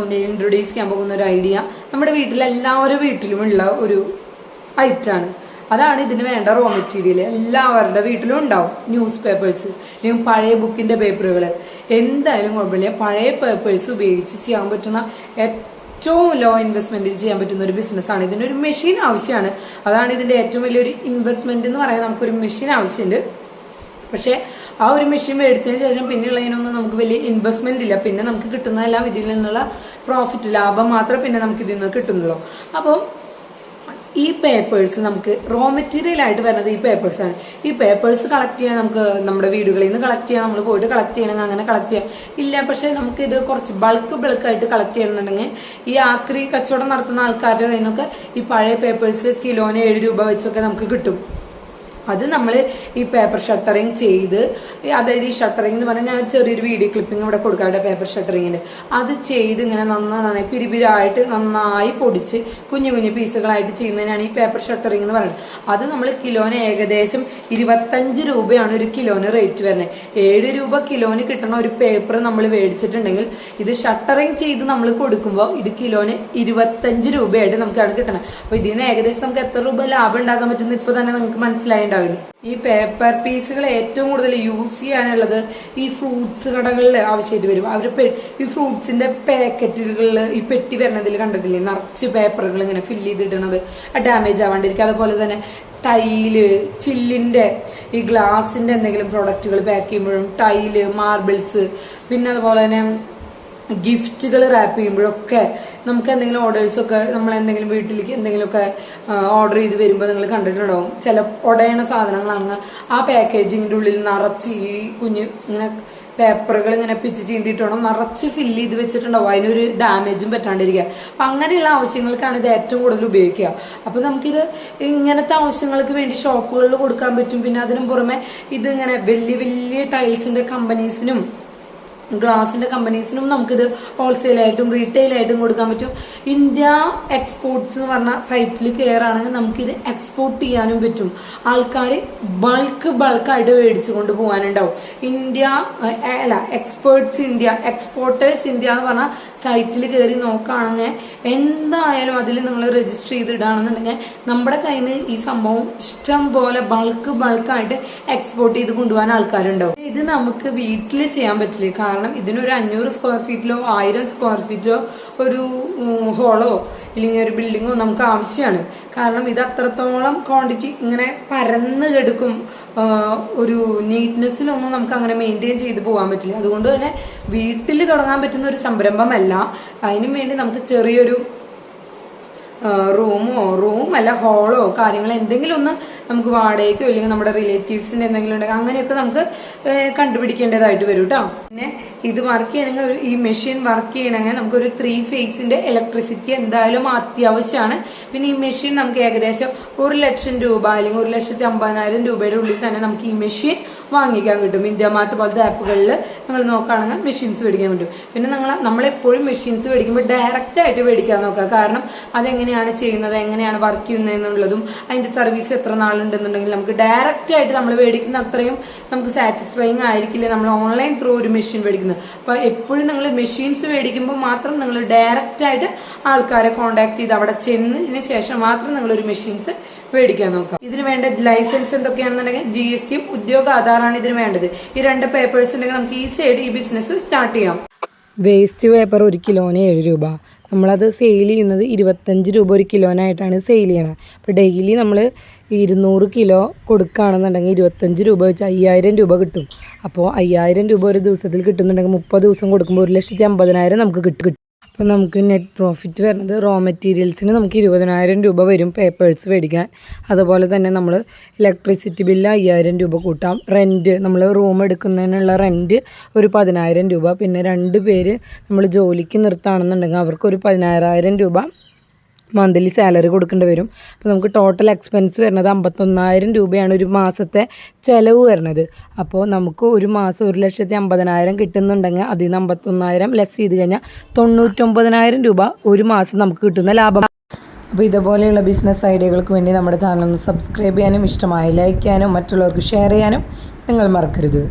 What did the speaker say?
Introduce ചെയ്യാൻ പോകുന്ന ഒരു ഐഡിയ നമ്മുടെ വീട്ടിലെല്ലാവരുടെ വീട്ടിലുമുള്ള ഒരു ഐറ്റാണ്. അതാണ് ഇതിന് വേണ്ട റോ മെറ്റീരിയൽ. എല്ലാവരുടെ വീട്ടിലും ഉണ്ടാവും. ന്യൂസ് പേപ്പേഴ്സ് അല്ലെങ്കിൽ പഴയ ബുക്കിന്റെ പേപ്പറുകൾ, എന്തായാലും കുഴപ്പമില്ല. പഴയ പേപ്പേഴ്സ് ഉപയോഗിച്ച് ചെയ്യാൻ പറ്റുന്ന ഏറ്റവും ലോ ഇൻവെസ്റ്റ്മെന്റിൽ ചെയ്യാൻ പറ്റുന്ന ഒരു ബിസിനസ്സാണ്. ഇതിനൊരു മെഷീൻ ആവശ്യമാണ്. അതാണ് ഇതിന്റെ ഏറ്റവും വലിയൊരു ഇൻവെസ്റ്റ്മെന്റ് എന്ന് പറയാൻ. നമുക്കൊരു മെഷീൻ ആവശ്യമുണ്ട്. പക്ഷെ ആ ഒരു മെഷീൻ മേടിച്ചതിന് ശേഷം പിന്നെയുള്ളതിനൊന്നും നമുക്ക് വലിയ ഇൻവെസ്റ്റ്മെന്റ് ഇല്ല. പിന്നെ നമുക്ക് കിട്ടുന്നതെല്ലാം ഇതിൽ നിന്നുള്ള പ്രോഫിറ്റ്, ലാഭം മാത്രമേ പിന്നെ നമുക്ക് ഇതിൽ നിന്ന് കിട്ടുന്നുള്ളൂ. അപ്പം ഈ പേപ്പേഴ്സ് നമുക്ക് റോ മെറ്റീരിയൽ ആയിട്ട് വരുന്നത് ഈ പേപ്പേഴ്സ് ആണ്. ഈ പേപ്പേഴ്സ് കളക്ട് ചെയ്യാൻ നമുക്ക് നമ്മുടെ വീടുകളിൽ നിന്ന് കളക്ട് ചെയ്യാം. നമ്മൾ പോയിട്ട് കളക്ട് ചെയ്യണമെങ്കിൽ അങ്ങനെ കളക്ട് ചെയ്യാം. ഇല്ല, പക്ഷെ നമുക്ക് ഇത് കുറച്ച് ബൾക്കായിട്ട് കളക്ട് ചെയ്യണമെന്നുണ്ടെങ്കിൽ ഈ ആക്രി കച്ചവടം നടത്തുന്ന ആൾക്കാരുടെ കയ്യിൽ നിന്നൊക്കെ ഈ പഴയ പേപ്പേഴ്സ് കിലോന് 7 രൂപ വെച്ചൊക്കെ നമുക്ക് കിട്ടും. അത് നമ്മൾ ഈ പേപ്പർ ഷട്ടറിങ് ചെയ്ത്, അതായത് ഈ ഷട്ടറിങ് എന്ന് പറഞ്ഞാൽ ഞാൻ ചെറിയൊരു വീഡിയോ ക്ലിപ്പിംഗ് ഇവിടെ കൊടുക്കാറുണ്ട് പേപ്പർ ഷട്ടറിങ്ങിന്റെ. അത് ചെയ്ത് ഇങ്ങനെ നന്നായി പിരിപിരായിട്ട് നന്നായി പൊടിച്ച് കുഞ്ഞു കുഞ്ഞു പീസുകളായിട്ട് ചെയ്യുന്നതിനാണ് ഈ പേപ്പർ ഷട്ടറിങ് എന്ന് പറയുന്നത്. അത് നമ്മൾ കിലോന് ഏകദേശം 25 രൂപയാണ് ഒരു കിലോന് റേറ്റ് വരുന്നത്. 7 രൂപ കിലോന് കിട്ടുന്ന ഒരു പേപ്പർ നമ്മൾ മേടിച്ചിട്ടുണ്ടെങ്കിൽ ഇത് ഷട്ടറിങ് ചെയ്ത് നമ്മൾ കൊടുക്കുമ്പോൾ ഇത് കിലോന് 25 രൂപയായിട്ട് നമുക്കാണ് കിട്ടുന്നത്. അപ്പൊ ഇതിന് ഏകദേശം നമുക്ക് എത്ര രൂപ ലാഭം ഉണ്ടാക്കാൻ പറ്റുന്ന ഇപ്പൊ തന്നെ നിങ്ങൾക്ക് മനസ്സിലായിട്ടുണ്ടാവും. ഈ പേപ്പർ പീസുകൾ ഏറ്റവും കൂടുതൽ യൂസ് ചെയ്യാനുള്ളത് ഈ ഫ്രൂട്ട്സ് കടകളിൽ ആവശ്യമായിട്ട് വരും. അവര് ഈ ഫ്രൂട്ട്സിന്റെ പാക്കറ്റുകളിൽ ഈ പെട്ടി വരുന്നതിൽ കണ്ടിട്ടില്ലേ, നിറച്ച് പേപ്പറുകൾ ഇങ്ങനെ ഫില്ല് ചെയ്തിടുന്നത് ഡാമേജ് ആവാണ്ടിരിക്കും. അതുപോലെ തന്നെ ടൈല്, ചില്ലിന്റെ ഈ ഗ്ലാസിന്റെ എന്തെങ്കിലും പ്രൊഡക്റ്റുകൾ പാക്ക് ചെയ്യുമ്പോഴും ടൈല്, മാർബിൾസ്, പിന്നെ അതുപോലെ തന്നെ ഗിഫ്റ്റുകൾ റാപ്പ് ചെയ്യുമ്പോഴൊക്കെ നമുക്ക് എന്തെങ്കിലും ഓർഡേഴ്സൊക്കെ നമ്മൾ എന്തെങ്കിലും വീട്ടിലേക്ക് എന്തെങ്കിലുമൊക്കെ ഓർഡർ ചെയ്ത് വരുമ്പോൾ നിങ്ങൾ കണ്ടിട്ടുണ്ടാവും. ചില ഉടയണ സാധനങ്ങളാണെങ്കിൽ ആ പാക്കേജിങ്ങിന്റെ ഉള്ളിൽ നിറച്ച് ഈ കുഞ്ഞ് ഇങ്ങനെ പേപ്പറുകൾ ഇങ്ങനെ പിച്ച് ചീന്തിയിട്ടാണോ നിറച്ച് ഫില്ല് ചെയ്ത് വെച്ചിട്ടുണ്ടാവും. അതിനൊരു ഡാമേജും പറ്റാണ്ടിരിക്കുക. അപ്പൊ അങ്ങനെയുള്ള ആവശ്യങ്ങൾക്കാണ് ഇത് ഏറ്റവും കൂടുതൽ ഉപയോഗിക്കുക. അപ്പൊ നമുക്കിത് ഇങ്ങനത്തെ ആവശ്യങ്ങൾക്ക് വേണ്ടി ഷോപ്പുകളിൽ കൊടുക്കാൻ പറ്റും. പിന്നെ അതിനും പുറമെ ഇത് ഇങ്ങനെ വലിയ വലിയ ടൈൽസിന്റെ കമ്പനീസിനും ഗ്ലാസിന്റെ കമ്പനീസിനും നമുക്കിത് ഹോൾസെയിലായിട്ടും റീറ്റെയിലായിട്ടും കൊടുക്കാൻ പറ്റും. ഇന്ത്യ എക്സ്പോർട്ട്സ് എന്ന് പറഞ്ഞ സൈറ്റിൽ കയറുകയാണെങ്കിൽ നമുക്കിത് എക്സ്പോർട്ട് ചെയ്യാനും പറ്റും. ആൾക്കാർ ബൾക്കായിട്ട് മേടിച്ചു കൊണ്ട് പോകാനുണ്ടാവും. എക്സ്പോർട്ടേഴ്സ് ഇന്ത്യ എന്ന് പറഞ്ഞ സൈറ്റിൽ കയറി നോക്കുകയാണെങ്കിൽ എന്തായാലും അതിൽ നിങ്ങൾ രജിസ്റ്റർ ചെയ്തിടുകയാണെന്നുണ്ടെങ്കിൽ നമ്മുടെ കയ്യിൽ നിന്ന് ഈ സംഭവം ഇഷ്ടം പോലെ ബൾക്കായിട്ട് എക്സ്പോർട്ട് ചെയ്ത് കൊണ്ടുപോകാൻ ആൾക്കാരുണ്ടാവും. ഇത് നമുക്ക് വീട്ടിൽ ചെയ്യാൻ പറ്റില്ല. കാരണം ഇതിനൊരു 500 സ്ക്വയർ ഫീറ്റിലോ 1000 സ്ക്വയർ ഫീറ്റിലോ ഒരു ഹോളോ ഇല്ലെങ്കിൽ ഒരു ബിൽഡിങ്ങോ നമുക്ക് ആവശ്യമാണ്. കാരണം ഇത് അത്രത്തോളം ക്വാണ്ടിറ്റി ഇങ്ങനെ പരന്ന് കെടുക്കും. ഒരു നീറ്റ്നെസ്സിലൊന്നും നമുക്ക് അങ്ങനെ മെയിൻറ്റെയിൻ ചെയ്ത് പോകാൻ പറ്റില്ല. അതുകൊണ്ട് തന്നെ വീട്ടിൽ തുടങ്ങാൻ പറ്റുന്ന ഒരു സംരംഭമല്ല. അതിനു വേണ്ടി നമുക്ക് ചെറിയൊരു റൂമല്ല ഹോളോ കാര്യങ്ങൾ എന്തെങ്കിലും ഒന്ന് നമുക്ക് വാടകയ്ക്കോ ഇല്ലെങ്കിൽ നമ്മുടെ റിലേറ്റീവ്സിന്റെ എന്തെങ്കിലും ഉണ്ടെങ്കിൽ അങ്ങനെയൊക്കെ നമുക്ക് കണ്ടുപിടിക്കേണ്ടതായിട്ട് വരും കേട്ടോ. പിന്നെ ഇത് വർക്ക് ചെയ്യണമെങ്കിൽ ഈ മെഷീൻ വർക്ക് ചെയ്യണമെങ്കിൽ നമുക്കൊരു 3 ഫേസിന്റെ ഇലക്ട്രിസിറ്റി എന്തായാലും അത്യാവശ്യമാണ്. പിന്നെ ഈ മെഷീൻ നമുക്ക് ഏകദേശം 1 ലക്ഷം രൂപ അല്ലെങ്കിൽ 1,50,000 രൂപയുടെ ഉള്ളിൽ തന്നെ നമുക്ക് ഈ മെഷീൻ വാങ്ങിക്കാൻ കിട്ടും. ഇന്ത്യ മാർട്ട് പോലത്തെ ആപ്പുകളിൽ നിങ്ങൾ നോക്കുകയാണെങ്കിൽ മെഷീൻസ് മേടിക്കാൻ പറ്റും. പിന്നെ നമ്മളെപ്പോഴും മെഷീൻസ് മേടിക്കുമ്പോൾ ഡയറക്റ്റ് ആയിട്ട് മേടിക്കാൻ നോക്കുക. കാരണം അതെങ്ങനെയാണ് ചെയ്യുന്നത്, എങ്ങനെയാണ് വർക്ക് ചെയ്യുന്നത് എന്നുള്ളതും അതിന്റെ സർവീസ് എത്ര നാളുണ്ടെന്നുണ്ടെങ്കിൽ നമുക്ക് ഡയറക്റ്റ് ആയിട്ട് നമ്മൾ മേടിക്കുന്ന അത്രയും നമുക്ക് സാറ്റിസ്ഫൈങ് ആയിരിക്കില്ല നമ്മൾ ഓൺലൈൻ ത്രൂ ഒരു മെഷീൻ മേടിക്കുന്നത്. അപ്പൊ എപ്പോഴും നിങ്ങൾ മെഷീൻസ് മേടിക്കുമ്പോൾ മാത്രം നിങ്ങൾ ഡയറക്റ്റ് ആയിട്ട് ആൾക്കാരെ കോൺടാക്ട് ചെയ്ത് അവിടെ ചെന്നതിന് ശേഷം മാത്രം നിങ്ങൾ ഒരു മെഷീൻസ് മേടിക്കാൻ നോക്കാം. ഇതിന് വേണ്ട ലൈസൻസ് എന്തൊക്കെയാണെന്നുണ്ടെങ്കിൽ GST ഉദ്യോഗ ആധാറാണ് ഇതിന് വേണ്ടത്. ഈ 2 പേപ്പേഴ്സ് ഉണ്ടെങ്കിൽ നമുക്ക് ഈസി ആയിട്ട് ഈ ബിസിനസ് സ്റ്റാർട്ട് ചെയ്യാം. വേസ്റ്റ് പേപ്പർ 1 കിലോന് 7 രൂപ. നമ്മളത് സെയിൽ ചെയ്യുന്നത് 25 രൂപ 1 കിലോനായിട്ടാണ് സെയിൽ ചെയ്യണത്. അപ്പോൾ ഡെയിലി നമ്മൾ 200 കിലോ കൊടുക്കുകയാണെന്നുണ്ടെങ്കിൽ 25 രൂപ വെച്ച് 5000 രൂപ കിട്ടും. അപ്പോൾ 5000 രൂപ ഒരു ദിവസത്തിൽ കിട്ടുന്നുണ്ടെങ്കിൽ 30 ദിവസം കൊടുക്കുമ്പോൾ 1,50,000 നമുക്ക് കിട്ടും. അപ്പോൾ നമുക്ക് നെറ്റ് പ്രോഫിറ്റ് വരുന്നത് റോ മെറ്റീരിയൽസിന് നമുക്ക് 20,000 രൂപ വരും പേപ്പേഴ്സ് മേടിക്കാൻ. അതുപോലെ തന്നെ നമ്മൾ ഇലക്ട്രിസിറ്റി ബില്ല് 5000 രൂപ കൂട്ടാം. റെൻറ്റ് നമ്മൾ റൂം എടുക്കുന്നതിനുള്ള റെൻറ്റ് ഒരു 10,000 രൂപ. പിന്നെ 2 പേര് നമ്മൾ ജോലിക്ക് നിർത്തുകയാണെന്നുണ്ടെങ്കിൽ അവർക്കൊരു 16,000 രൂപ മന്ത്ലി സാലറി കൊടുക്കേണ്ടി വരും. അപ്പോൾ നമുക്ക് ടോട്ടൽ എക്സ്പെൻസ് വരുന്നത് 51,000 രൂപയാണ് ഒരു മാസത്തെ ചിലവ് വരുന്നത്. അപ്പോൾ നമുക്ക് ഒരു മാസം 1,50,000 കിട്ടുന്നുണ്ടെങ്കിൽ അതിൽ നിന്ന് 51,000 ലെസ് ചെയ്ത് കഴിഞ്ഞാൽ 99,000 രൂപ ഒരു മാസം നമുക്ക് കിട്ടുന്ന ലാഭം. അപ്പോൾ ഇതുപോലെയുള്ള ബിസിനസ് ഐഡിയകൾക്ക് വേണ്ടി നമ്മുടെ ചാനൽ ഒന്ന് സബ്സ്ക്രൈബ് ചെയ്യാനും ഇഷ്ടമായി ലൈക്ക് ചെയ്യാനും മറ്റുള്ളവർക്ക് ഷെയർ ചെയ്യാനും നിങ്ങൾ മറക്കരുത്.